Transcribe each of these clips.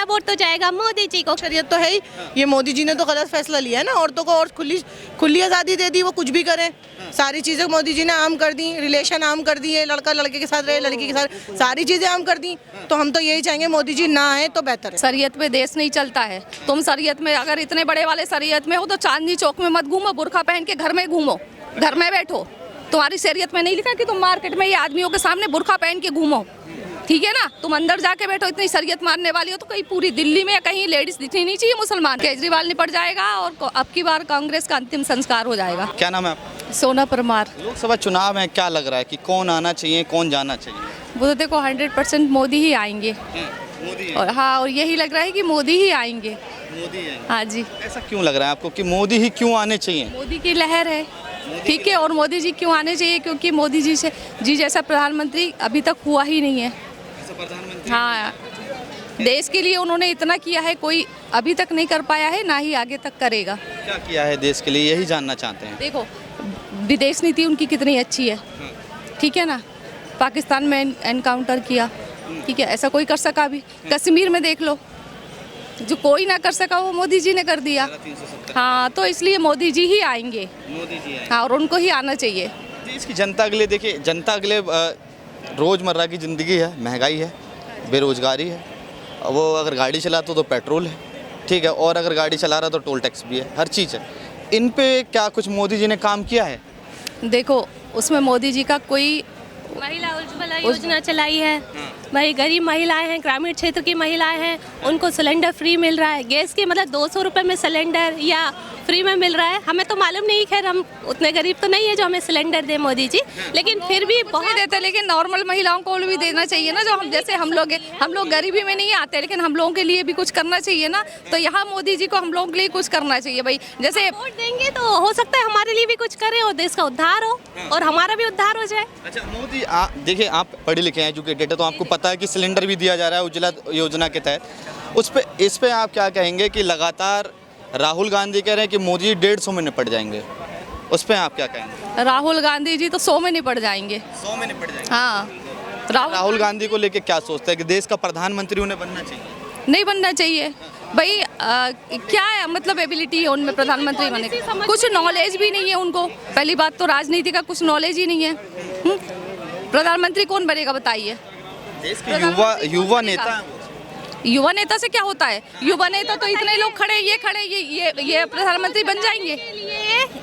Vote तो जाएगा मोदी जी को। शरीयत तो है ही, ये मोदी जी ने तो गलत फैसला लिया है ना, औरतों को और खुली आज़ादी दे दी, वो कुछ भी करें। सारी चीज़ें मोदी जी ने आम कर दी, रिलेशन आम कर दिए, लड़का लड़के के साथ रहे, लड़की के साथ, सारी चीज़ें आम कर दी। तो हम तो यही चाहेंगे मोदी जी ना आए तो बेहतर है। शरीयत में देश नहीं चलता है। तुम शरीयत में अगर इतने बड़े वाले शरीयत में हो तो चांदनी चौक में मत घूमो, बुर्का पहन के घर में घूमो, घर में बैठो। तुम्हारी शरीयत में नहीं लिखा कि तुम मार्केट में ये आदमियों के सामने बुर्का पहन के घूमो, ठीक है ना। तुम अंदर जाके बैठो, इतनी शरीयत मानने वाली हो तो कहीं पूरी दिल्ली में कहीं लेडीज दिखनी नहीं चाहिए मुसलमान। केजरीवाल निपट जाएगा और अब की बार कांग्रेस का अंतिम संस्कार हो जाएगा। क्या नाम है आपका? सोना परमार। लोकसभा चुनाव में क्या लग रहा है कि कौन आना चाहिए, कौन जाना चाहिए? वो तो देखो 100% मोदी ही आएंगे। मोदी और हाँ, और यही लग रहा है कि मोदी ही आएंगे। मोदी है। हाँ जी। ऐसा क्यों लग रहा है आपको कि मोदी ही क्यों आने चाहिए? मोदी की लहर है, ठीक है। और मोदी जी क्यों आने चाहिए? क्योंकि मोदी जी जैसा प्रधानमंत्री अभी तक हुआ ही नहीं है। हाँ, देश के लिए उन्होंने इतना किया है, कोई अभी तक नहीं कर पाया है, ना ही आगे तक करेगा। क्या किया है देश के लिए, यही जानना चाहते हैं। देखो विदेश नीति उनकी कितनी अच्छी है, ठीक है ना। पाकिस्तान में एनकाउंटर किया, ठीक है, ऐसा कोई कर सका अभी? कश्मीर में देख लो, जो कोई ना कर सका वो मोदी जी ने कर दिया। हाँ, तो इसलिए मोदी जी ही आएंगे। मोदी जी हाँ, और उनको ही आना चाहिए। देश की जनता के लिए, देखिए जनता के लिए रोज़मर्रा की ज़िंदगी है, महंगाई है, बेरोजगारी है। वो अगर गाड़ी चलाता तो पेट्रोल है, ठीक है, और अगर गाड़ी चला रहा तो टोल टैक्स भी है, हर चीज़ है। इन पे क्या कुछ मोदी जी ने काम किया है? देखो उसमें मोदी जी का कोई महिला उज्ज्वला योजना चलाई है, भाई गरीब महिलाएं हैं, ग्रामीण क्षेत्र की महिलाएं हैं, उनको सिलेंडर फ्री मिल रहा है। गैस की मतलब 200 रुपये में सिलेंडर या फ्री में मिल रहा है। हमें तो मालूम नहीं, खैर हम उतने गरीब तो नहीं है जो हमें सिलेंडर दे मोदी जी, लेकिन फिर भी बहुत देते। लेकिन नॉर्मल महिलाओं को भी देना चाहिए ना, जो हम जैसे हम लोग गरीबी में नहीं आते, लेकिन हम लोगों के लिए भी कुछ करना चाहिए ना। तो यहाँ मोदी जी को हम लोगों के लिए कुछ करना चाहिए भाई। जैसे वोट देंगे तो हो सकता है हमारे लिए भी कुछ करे और देश का उद्धार हो और हमारा भी उद्धार हो जाए। अच्छा मोदी, देखिए आप पढ़े लिखे हैं, एजुकेटेड है, तो आपको पता है कि सिलेंडर भी दिया जा रहा है उज्ज्वला योजना के तहत। इस पे आप क्या कहेंगे कि लगातार राहुल गांधी कह रहे हैं कि मोदी 150 में निपट जाएंगे, उस पे आप क्या कहेंगे? राहुल गांधी जी तो 100 में निपट जाएंगे। 100 में निपट जाएंगे। हाँ, राहुल गांधी को लेके क्या सोचते हैं कि देश का प्रधानमंत्री उन्हें बनना चाहिए? नहीं बनना चाहिए भाई। क्या है मतलब एबिलिटी है उनमें प्रधानमंत्री बनने की? कुछ नॉलेज भी नहीं है उनको। पहली बात तो राजनीति का कुछ नॉलेज ही नहीं है। प्रधानमंत्री कौन बनेगा बताइए? देश के युवा नेता। युवा नेता से क्या होता है? युवा नेता तो इतने लोग खड़े, ये प्रधानमंत्री बन जाएंगे।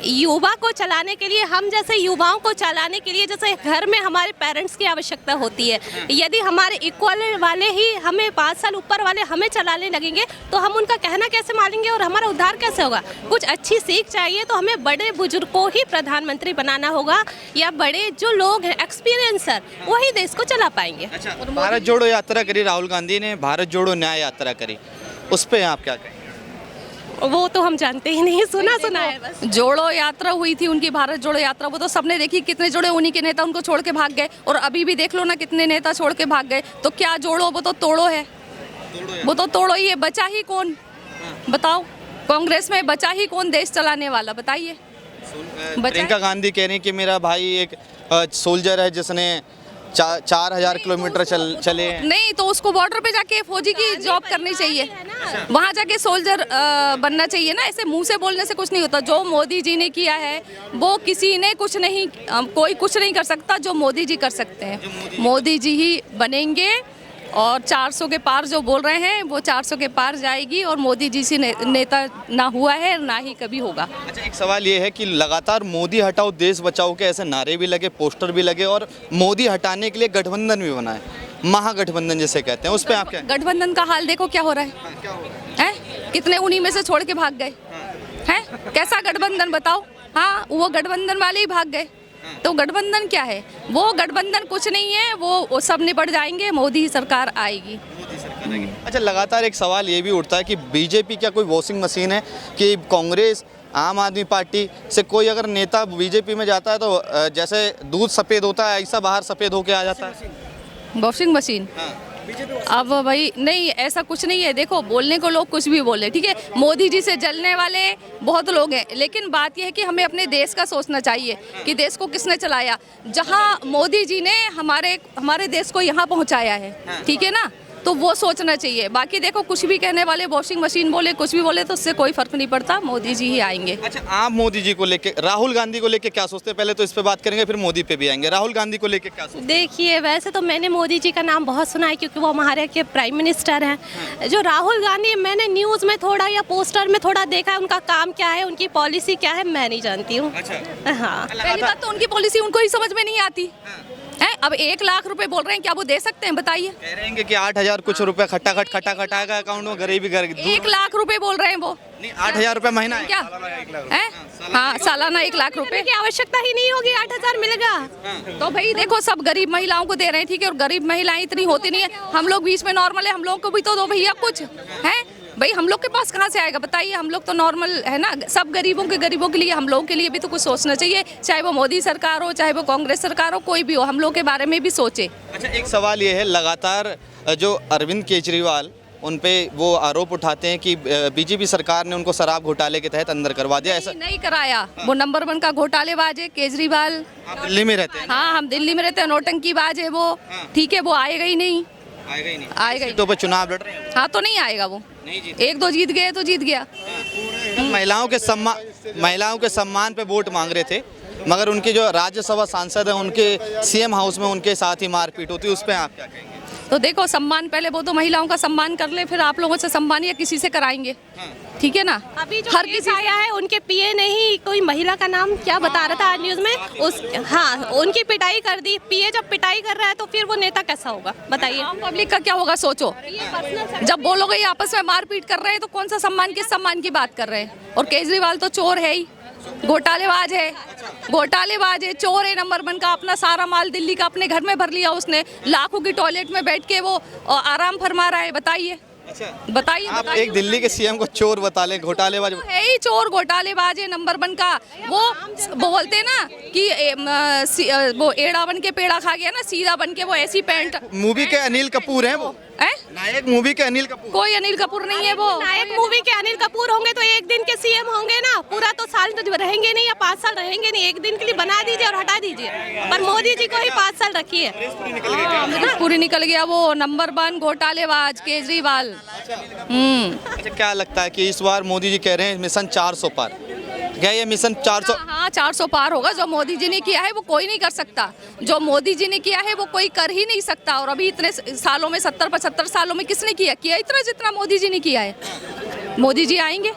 युवा को चलाने के लिए, हम जैसे युवाओं को चलाने के लिए, जैसे घर में हमारे पेरेंट्स की आवश्यकता होती है, यदि हमारे इक्वल वाले ही हमें 5 साल ऊपर वाले हमें चलाने लगेंगे तो हम उनका कहना कैसे मानेंगे और हमारा उद्धार कैसे होगा? कुछ अच्छी सीख चाहिए तो हमें बड़े बुजुर्ग को ही प्रधानमंत्री बनाना होगा, या बड़े जो लोग हैं एक्सपीरियंसर, वही देश को चला पाएंगे। अच्छा, भारत जोड़ो यात्रा करी राहुल गांधी ने, भारत जोड़ो न्याय यात्रा करी, उस पे आप क्या कहेंगे? वो तो हम जानते ही नहीं, सुना है बस। जोड़ो यात्रा हुई थी उनकी, भारत जोड़ो यात्रा, वो तो सबने देखी। कितने जोड़े उन्हीं के नेता उनको छोड़ के भाग गए, और अभी भी देख लो ना कितने नेता छोड़ के भाग गए। तो क्या जोड़ो, वो तो तोड़ो है, वो तो तोड़ो ही है। बचा ही कौन बताओ? कांग्रेस में बचा ही कौन देश चलाने वाला बताइए? प्रियंका गांधी कह रही हैं कि मेरा भाई एक सोल्जर है जिसने 4000 किलोमीटर चले। नहीं तो उसको बॉर्डर पे जाके फौजी की जॉब करनी चाहिए, वहाँ जाके सोल्जर बनना चाहिए ना। ऐसे मुंह से बोलने से कुछ नहीं होता। जो मोदी जी ने किया है वो किसी ने कुछ नहीं, कोई कुछ नहीं कर सकता जो मोदी जी कर सकते हैं। मोदी जी ही बनेंगे, और 400 के पार जो बोल रहे हैं वो 400 के पार जाएगी, और मोदी जी से नेता ना हुआ है ना ही कभी होगा। अच्छा, एक सवाल ये है कि लगातार मोदी हटाओ देश बचाओ के ऐसे नारे भी लगे, पोस्टर भी लगे, और मोदी हटाने के लिए गठबंधन भी बना है, महागठबंधन जिसे कहते हैं, उस पे आप क्या? गठबंधन का हाल देखो क्या हो रहा है, हैं? कितने उन्हीं में से छोड़ के भाग गए हैं। कैसा गठबंधन बताओ? हाँ, वो गठबंधन वाले ही भाग गए। तो गठबंधन क्या है? वो गठबंधन कुछ नहीं है, वो सब निपट जाएंगे, मोदी सरकार आएगी। अच्छा, लगातार एक सवाल ये भी उठता है कि बीजेपी क्या कोई वॉशिंग मशीन है कि कांग्रेस, आम आदमी पार्टी से कोई अगर नेता बीजेपी में जाता है तो जैसे दूध सफ़ेद होता है ऐसा बाहर सफ़ेद होके आ जाता है? Washing machine? अब भाई नहीं, ऐसा कुछ नहीं है। देखो बोलने को लोग कुछ भी बोले, ठीक है। मोदी जी से जलने वाले बहुत लोग हैं, लेकिन बात यह है कि हमें अपने देश का सोचना चाहिए कि देश को किसने चलाया। जहां मोदी जी ने हमारे देश को यहाँ पहुँचाया है, ठीक है ना, तो वो सोचना चाहिए। बाकी देखो कुछ भी कहने वाले, वॉशिंग मशीन बोले, कुछ भी बोले, तो उससे कोई फर्क नहीं पड़ता, मोदी जी ही आएंगे। अच्छा, आप मोदी जी को लेके, राहुल गांधी को लेके क्या सोचते हैं? पहले तो इस पे बात करेंगे, फिर मोदी पे भी आएंगे। राहुल गांधी को लेके क्या सोचते हैं? देखिए, वैसे तो मैंने मोदी जी का नाम बहुत सुना है क्योंकि वो हमारे के प्राइम मिनिस्टर हैं। जो राहुल गांधी, मैंने न्यूज़ में थोड़ा या पोस्टर में थोड़ा देखा है, उनका काम क्या है, उनकी पॉलिसी क्या है, मैं नहीं जानती हूँ। अच्छा, हाँ, पहली बात तो उनकी पॉलिसी उनको ही समझ में नहीं आती है। अब 1 लाख रुपए बोल रहे हैं, क्या वो दे सकते हैं? बताइए। कह रहे हैं कि 8,000 कुछ रुपए खट्टा आएगा अकाउंट में, गरीबी 1 लाख रुपए बोल रहे हैं वो। नहीं, 8,000 रुपए महीना है क्या है? हाँ, सालाना 1 लाख रुपए की आवश्यकता ही नहीं होगी, 8,000 मिलेगा। तो भाई देखो, सब गरीब महिलाओं को दे रहे हैं, ठीक है, और गरीब महिलाएं इतनी होती नहीं है। हम लोग बीच में नॉर्मल है, हम लोग को भी तो दो भैया कुछ है। भाई हम लोग के पास कहाँ से आएगा बताइए? हम लोग तो नॉर्मल है ना। सब गरीबों के लिए, हम लोगों के लिए भी तो कुछ सोचना चाहिए। चाहे वो मोदी सरकार हो, चाहे वो कांग्रेस सरकार हो, कोई भी हो, हम लोग के बारे में भी सोचे। अच्छा, एक सवाल ये है, लगातार जो अरविंद केजरीवाल, उन पे वो आरोप उठाते हैं कि बीजेपी सरकार ने उनको शराब घोटाले के तहत अंदर करवा दिया। ऐसा नहीं कराया, वो नंबर 1 का घोटालेबाज है केजरीवाल। आप दिल्ली में रहते हैं? हाँ, हम दिल्ली में रहते हैं, नौटंकीबाज है वो, ठीक है, वो आएगा ही नहीं। आएगा ही नहीं। आएगा ही तो पे चुनाव लड़ रहे हैं? हाँ, तो नहीं आएगा वो। नहीं जीत। 1-2 जीत गए तो जीत गया। महिलाओं के सम्मान पे वोट मांग रहे थे, मगर उनके जो राज्यसभा सांसद हैं, उनके सीएम हाउस में उनके साथ ही मारपीट होती है। उस पर आप क्या कहेंगे? तो देखो, सम्मान पहले वो तो महिलाओं का सम्मान कर ले, फिर आप लोगों से सम्मान या किसी से कराएंगे, ठीक है ना। अभी जो हर किसी आया है, उनके पीए ने ही, कोई महिला का नाम क्या बता रहा था न्यूज़ में, उस हाँ, उनकी पिटाई कर दी। पीए जब पिटाई कर रहा है तो फिर वो नेता कैसा होगा बताइए? आम पब्लिक का क्या होगा सोचो। जब वो लोग आपस में मारपीट कर रहे हैं तो कौन सा सम्मान, किस सम्मान की बात कर रहे हैं? और केजरीवाल तो चोर है ही, घोटालेबाज है, चोर है नंबर 1 का। अपना सारा माल दिल्ली का अपने घर में भर लिया उसने, लाखों की टॉयलेट में बैठ के वो आराम फरमा रहा है। बताइए, बताइए। आप एक दिल्ली के सीएम को चोर बता ले, घोटालेबाज है ही, चोर घोटालेबाज है नंबर 1 का। वो बोलते हैं ना कि वो एड़ा बन के पेड़ा खा गया ना, सीधा बन के वो ऐसी पैंट। मूवी के अनिल कपूर हैं वो, नायक मूवी के अनिल कपूर। कोई अनिल कपूर नहीं है वो। नायक मूवी के अनिल कपूर होंगे तो एक दिन के सीएम होंगे ना, पूरा तो साल तो रहेंगे नहीं या 5 साल रहेंगे नहीं। एक दिन के लिए बना दीजिए और हटा दीजिए, पर मोदी जी को ही 5 साल रखिए। पूरी निकल गया वो नंबर 1 घोटालेबाज केजरीवाल। अच्छा, क्या लगता है कि इस बार मोदी जी कह रहे हैं मिशन 400 पार, क्या ये मिशन 400? हाँ, 400 पार होगा। जो मोदी जी ने किया है वो कोई नहीं कर सकता, जो मोदी जी ने किया है वो कोई कर ही नहीं सकता। और अभी इतने सालों में, 70-75 सालों में किसने किया इतना जितना मोदी जी ने किया है? मोदी जी आएंगे।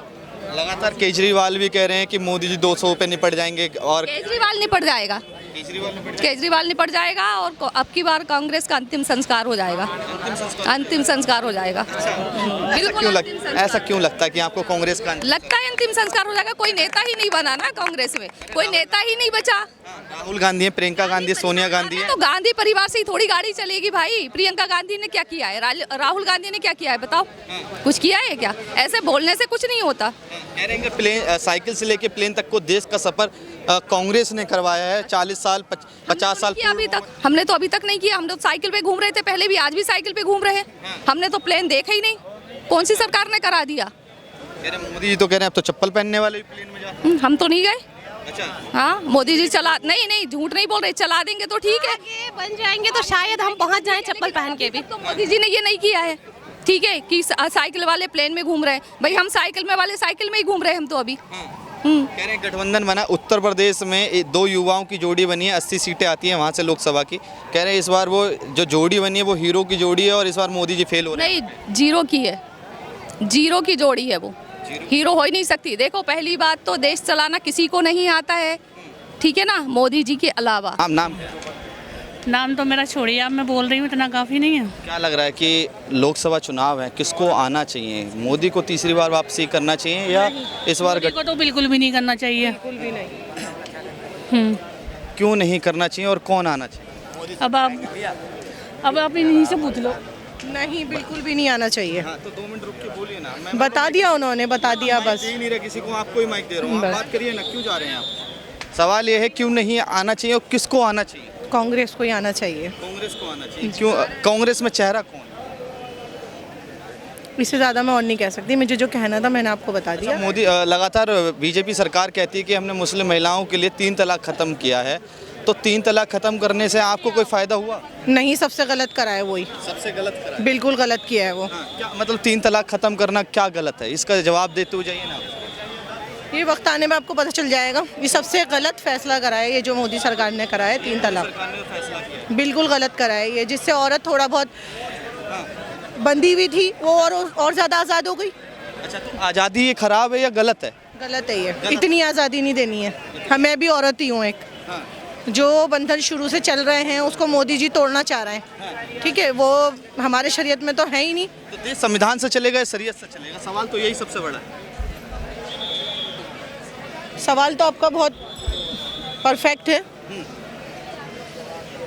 लगातार केजरीवाल भी कह रहे हैं कि मोदी जी 200 पे निपट जाएंगे, और केजरीवाल निपट जाएगा, केजरीवाल निपट जाएगा। और अब की बार कांग्रेस का अंतिम संस्कार हो जाएगा, अंतिम संस्कार हो जाएगा। ऐसा क्यों लगता है कि आपको कांग्रेस का लगता है अंतिम संस्कार हो जाएगा? कोई नेता ही नहीं बना ना कांग्रेस में, कोई नेता ही नहीं बचा। राहुल गांधी है, प्रियंका गांधी, सोनिया गांधी है। तो गांधी परिवार से ही थोड़ी गाड़ी चलेगी भाई। प्रियंका गांधी ने क्या किया है? राहुल गांधी ने क्या किया है? बताओ, कुछ किया है क्या? ऐसे बोलने से कुछ नहीं होता। कह रहे हैं प्लेन, साइकिल से लेके प्लेन तक को देश का सफर कांग्रेस ने करवाया है। 40 साल 50 साल अभी तक हमने तो अभी तक नहीं किया। हम तो साइकिल पे घूम रहे थे पहले भी, आज भी साइकिल पे घूम रहे हैं। हमने तो प्लेन देखा ही नहीं। कौन सी सरकार ने करा दिया? कह रहे मोदी जी तो कह रहे हैं अब तो चप्पल पहनने वाले भी प्लेन में जा। हम तो नहीं गए। अच्छा, हाँ, मोदी जी चला, नहीं झूठ नहीं बोल रहे, चला देंगे तो ठीक है। आगे बन जाएंगे तो शायद हम पहुंच जाएं चप्पल पहन के भी। तो मोदी जी ने ये नहीं किया है, ठीक है, कि साइकिल वाले प्लेन में घूम रहे हैं। भाई हम साइकिल में वाले साइकिल में ही घूम रहे हैं हम तो अभी। कह रहे हैं गठबंधन बना, उत्तर प्रदेश में 2 युवाओं की जोड़ी बनी है, 80 सीटें आती हैं वहाँ से लोकसभा की। कह रहे हैं इस बार वो जो जोड़ी बनी है वो हीरो की जोड़ी है, और इस बार मोदी जी फेल हो रहे हैं। नहीं, जीरो की है, जीरो की जोड़ी है वो, हीरो हो ही नहीं सकती। देखो, पहली बात तो देश चलाना किसी को नहीं आता है, ठीक है ना, मोदी जी के अलावा। आप नाम तो मेरा छोड़िए, अब मैं बोल रही हूँ, इतना काफ़ी नहीं है। क्या लग रहा है कि लोकसभा चुनाव है, किसको आना चाहिए? मोदी को तीसरी बार वापसी करना चाहिए या इस बार मोदी को तो बिल्कुल भी नहीं करना चाहिए। बिल्कुल भी नहीं। क्यों नहीं करना चाहिए और कौन आना चाहिए? अब आप इन्हीं से पूछ लो। नहीं, बिल्कुल भी नहीं आना चाहिए। हाँ, तो 2 मिनट रुक के बोलिए ना। मैं बता दिया उन्होंने, बता दिया बस। दे ही नहीं रहा किसी को, आपको ही माइक दे रहा हूँ, आप बात करिए ना। क्यों जा रहे हैं आप? सवाल ये है क्यों नहीं आना चाहिए और किसको आना चाहिए? कांग्रेस को ही आना चाहिए। कांग्रेस को आना चाहिए। क्यों? कांग्रेस में चेहरा कौन? इससे ज़्यादा मैं और नहीं कह सकती। मुझे जो कहना था मैंने आपको बता दिया। मोदी लगातार बीजेपी सरकार कहती है कि हमने मुस्लिम महिलाओं के लिए 3 तलाक ख़त्म किया है, तो 3 तलाक ख़त्म करने से आपको कोई फ़ायदा हुआ? नहीं, सबसे गलत करा है वही, सबसे गलत करा। बिल्कुल गलत किया है वो। क्या मतलब 3 तलाक ख़त्म करना क्या गलत है? इसका जवाब देते हुए जाइए ना। ये वक्त आने में आपको पता चल जाएगा। ये सबसे गलत फैसला करा है ये जो मोदी सरकार ने करा है, 3 तलाक बिल्कुल गलत करा है ये, जिससे औरत थोड़ा बहुत बंधी हुई थी वो और ज़्यादा आज़ाद हो गई। अच्छा, तो आज़ादी ये ख़राब है या गलत है? गलत है ये, इतनी आज़ादी नहीं देनी है हमें। भी औरत ही हूँ एक, जो बंधन शुरू से चल रहे हैं उसको मोदी जी तोड़ना चाह रहे हैं, ठीक है, वो हमारे शरीयत में तो है ही नहीं। तो देश संविधान से चलेगा या शरीयत से चलेगा? सवाल तो यही सबसे बड़ा है। सवाल तो आपका बहुत परफेक्ट है।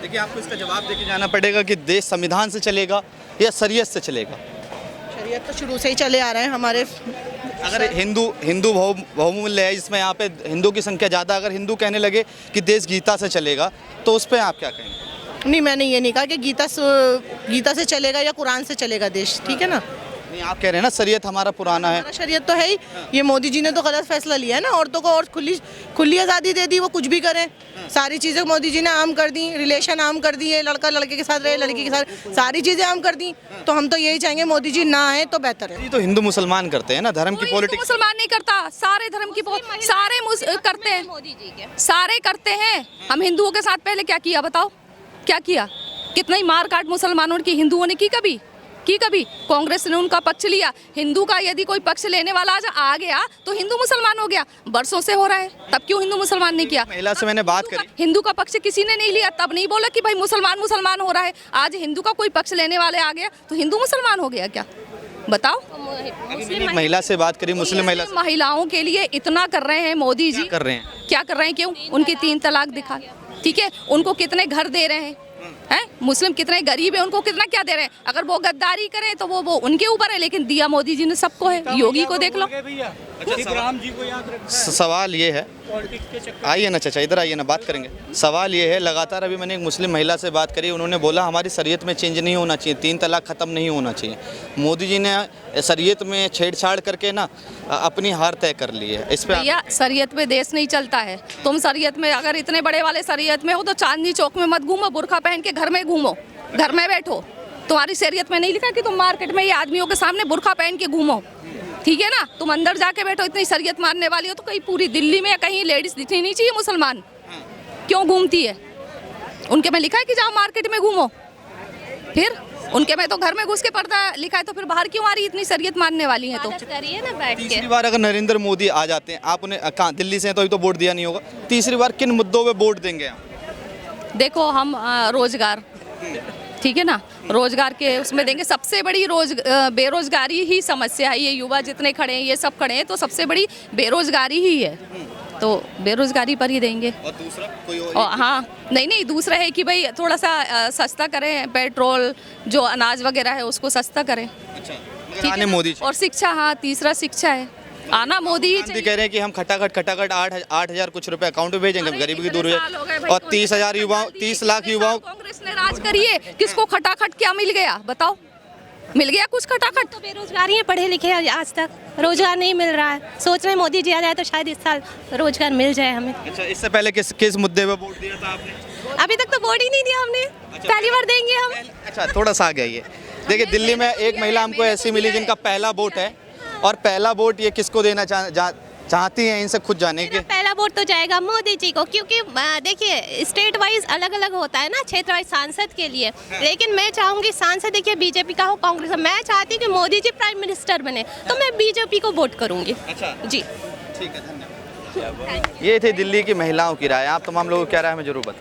देखिए, आपको इसका जवाब देके जाना पड़ेगा कि देश संविधान से चलेगा या शरीयत से चलेगा। शरीयत तो शुरू से ही चले आ रहे हैं हमारे। अगर हिंदू बहुमूल्य है, जिसमें यहाँ पे हिंदू की संख्या ज़्यादा, अगर हिंदू कहने लगे कि देश गीता से चलेगा तो उस पर आप क्या कहेंगे? नहीं, मैंने ये नहीं कहा कि गीता से चलेगा या कुरान से चलेगा देश, ठीक है ना। नहीं, आप कह रहे हैं ना शरीयत हमारा पुराना है। हमारा शरीयत तो है ही। ये मोदी जी ने तो गलत फैसला लिया है ना, औरतों को और खुली आज़ादी दे दी, वो कुछ भी करें। सारी चीज़ें मोदी जी ने आम कर दी, रिलेशन आम कर दिए, लड़का लड़के के साथ रहे, लड़की के साथ, सारी चीज़ें आम कर दी। तो हम तो यही चाहेंगे मोदी जी ना आए तो बेहतर है। ये तो हिंदू मुसलमान करते हैं ना, धर्म की कोई पॉलिटिक्स। मुसलमान नहीं करता, सारे धर्म की करते हैं, मोदी जी के सारे करते हैं। हम हिंदुओं के साथ पहले क्या किया बताओ, क्या किया? कितना ही मार काट मुसलमानों की हिंदुओं ने की कभी? कांग्रेस ने उनका पक्ष लिया। हिंदू का यदि कोई पक्ष लेने वाला आज आ गया तो हिंदू मुसलमान हो गया। बरसों से हो रहा है, तब क्यों हिंदू मुसलमान नहीं किया? महिला से मैंने बात करी, हिंदू का पक्ष किसी ने नहीं लिया, तब नहीं बोला कि भाई मुसलमान हो रहा है। आज हिंदू का कोई पक्ष लेने वाले आ गया तो हिंदू मुसलमान हो गया क्या? बताओ। एक महिला से बात करी, मुस्लिम महिला से। महिलाओं के लिए इतना कर रहे हैं मोदी जी, कर रहे हैं, क्या कर रहे हैं? क्यों? उनकी 3 तलाक दिखा, ठीक है, उनको कितने घर दे रहे हैं, हैं? मुस्लिम कितने गरीब है, उनको कितना क्या दे रहे हैं? अगर वो गद्दारी करें तो वो उनके ऊपर है, लेकिन दिया मोदी जी ने सबको है। योगी को देख लो। सवाल ये है, आइए ना चाचा, इधर आइए ना, बात करेंगे। सवाल ये है, लगातार अभी मैंने एक मुस्लिम महिला से बात करी, उन्होंने बोला हमारी शरीयत में चेंज नहीं होना चाहिए, 3 तलाक ख़त्म नहीं होना चाहिए। मोदी जी ने शरीयत में छेड़छाड़ करके ना अपनी हार तय कर ली है। इस पे भैया, शरीयत में देश नहीं चलता है। तुम शरीयत में अगर इतने बड़े वाले शरीयत में हो तो चांदनी चौक में मत घूमो, बुर्का पहन के घर में घूमो, घर में बैठो। तुम्हारी शरीयत में नहीं लिखा कि तुम मार्केट में ये आदमियों के सामने बुर्का पहन के घूमो, ठीक है ना? तुम अंदर जाके बैठो। इतनी शरीयत मानने वाली हो तो कहीं पूरी दिल्ली में या कहीं लेडीज दिखनी नहीं चाहिए मुसलमान? क्यों घूमती है? उनके में लिखा है कि जाओ मार्केट में घूमो, फिर उनके में तो घर में घुस के पर्दा लिखा है, तो फिर बाहर क्यों आ रही? इतनी शरीयत मानने वाली है तो करिए ना बैठ के। तीसरी बार अगर नरेंद्र मोदी आ जाते हैं, आप उन्हें कहाँ, दिल्ली से हैं तो अभी तो वोट दिया नहीं होगा, तीसरी बार किन मुद्दों पे वोट देंगे आप? देखो, हम रोजगार, ठीक है ना, रोजगार के उसमें देंगे। सबसे बड़ी बेरोजगारी ही समस्या है। ये युवा जितने खड़े हैं, ये सब खड़े हैं, तो सबसे बड़ी बेरोजगारी ही है, तो बेरोजगारी पर ही देंगे। और दूसरा कोई और हाँ, नहीं, दूसरा है कि भाई थोड़ा सा सस्ता करें, पेट्रोल जो अनाज वगैरह है उसको सस्ता करें, अच्छा, ठीक आने है? मोदी और शिक्षा, हाँ, तीसरा शिक्षा है, आना मोदी ही गांधी चाहिए। कह रहे हैं कि हम खटाखट 8,000 कुछ रुपए अकाउंट में भेजेंगे, अरे गरीबी की कितने दूर साल हो गए भाई, और कोई 30,000 युवाओं, गांधी, 30 लाख कितने युवाओं। साल कांग्रेस ने राज करी है, किसको खटाखट क्या मिल गया बताओ? मिल गया कुछ खटाखट? तो बेरोजगारी है, पढ़े लिखे आज तक रोजगार नहीं मिल रहा है। सोच रहे हैं मोदी जी आ जाए तो शायद इस साल रोजगार मिल जाए हमें। अच्छा, इससे पहले किस मुद्दे पे वोट दिया था आपने? अभी तक तो वोट ही नहीं दिया हमने, पहली बार देंगे हम। अच्छा, थोड़ा सा आ गया ये। देखिए, दिल्ली में एक महिला हमको ऐसी मिली जिनका पहला वोट है, और पहला वोट ये किसको देना चाहती हैं, इनसे खुद जाने के। पहला वोट तो जाएगा मोदी जी को, क्योंकि देखिए स्टेट वाइज अलग अलग होता है ना, क्षेत्र वाइज सांसद के लिए। लेकिन मैं चाहूँगी सांसद, देखिए बीजेपी का हो कांग्रेस का, मैं चाहती हूँ कि मोदी जी प्राइम मिनिस्टर बने, तो मैं बीजेपी को वोट करूँगी। अच्छा जी, ठीक है, धन्यवाद। ये थी दिल्ली की महिलाओं की राय। आप तमाम लोगों की क्या राय है, हमें जरूर बताएं।